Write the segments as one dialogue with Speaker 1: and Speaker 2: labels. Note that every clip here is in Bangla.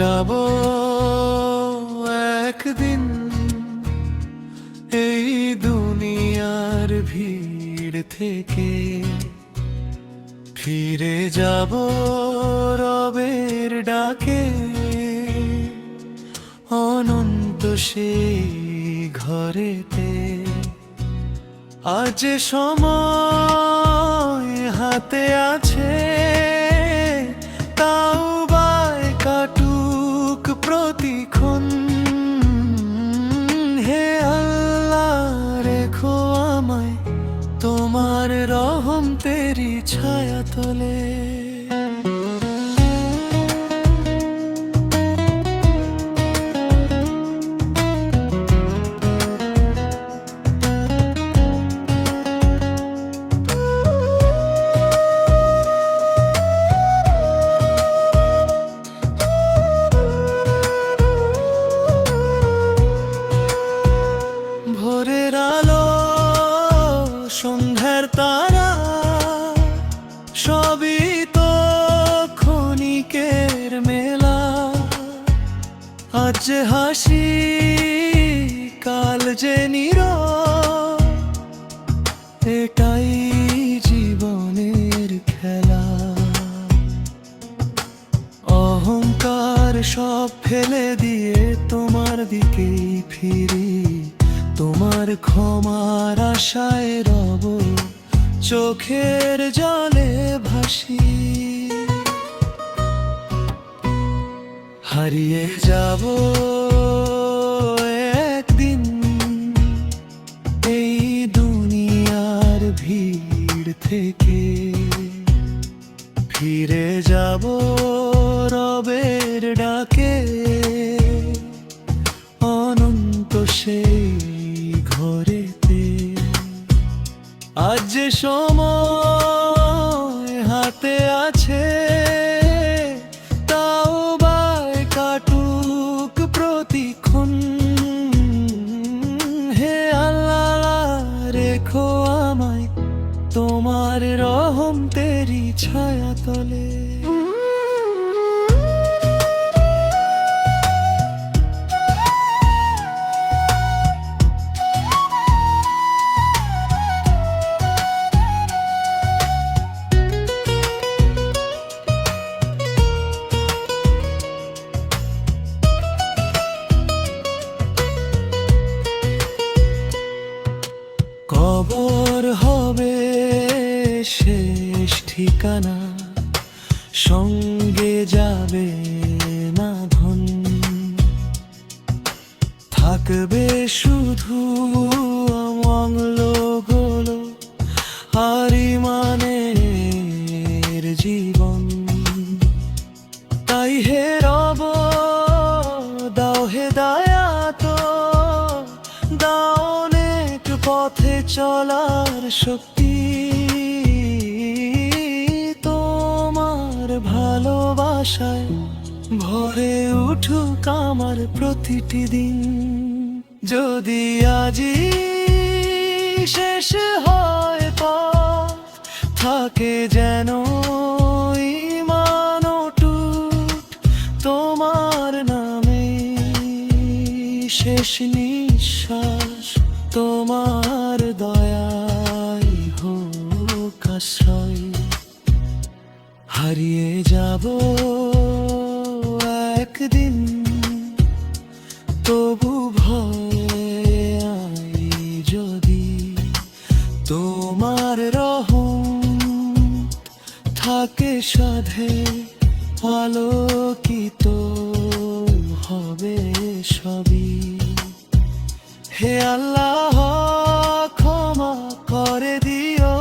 Speaker 1: যাব একদিন এই দুনিয়ার ভিড় থেকে, ফিরে যাব রবের ডাকে, অনন্ত সেই ঘরেতে। আজ সময় হাতে আছে, তাও বাই কাটুক প্রতিক্ষণ। হে আল্লাহ, রেখো আমায় তোমার রহম তেরি ছায়া তলে। ভোরের আলো, সন্ধ্যার তারা, সবই তো ক্ষণিকের মেলা। আজ যে হাসি, কাল যে নীরব, এটাই জীবনের খেলা। অহংকার সব ফেলে দিয়ে তোমার দিকেই ফিরি, তোমার ক্ষমার আশায় রব, চোখের জলে ভাসি। হারিয়ে যাব একদিন এই দুনিয়ার ভিড় থেকে, ফিরে যাব রবের ডাকে, অনন্ত সেই ঘরেতে। আজ যে সময় হাতে আছে, তাও বাই কাটুক প্রতিক্ষণ। হে আল্লাহ, রেখো আমায় তোমার রহম তেরি ছায়া তলে। কবর হবে শেষ ঠিকানা, সঙ্গে যাবে না ধন। থাকবে শুধু অমঙ্গলগুলো আর ইমানের জীবন। তাই হে রব, দাও হেদায়াত, দাও অনেক পথে চলার শক্তি। তোমার ভালোবাসায় ভরে উঠুক আমার প্রতিটি দিন। যদি আজই শেষ হয় পথ, থাকে যেন ঈমান অটুট, তোমার নামে শেষ নিঃশ্বাস, তোমার দয়াই হোক আশ্রয়। হারিয়ে যাব একদিন, তবু ভয় আই যদি তোমার রহম থাকে সাধে, আলোকিত হবে সবই। হে আল্লাহ, ক্ষমা করে দিও,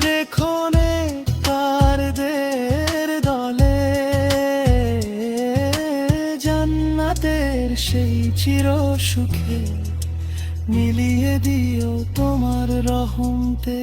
Speaker 1: রেখো নেককারদের দলে। জান্নাতের সেই চির সুখে মিলিয়ে দিও তোমার রহমতে।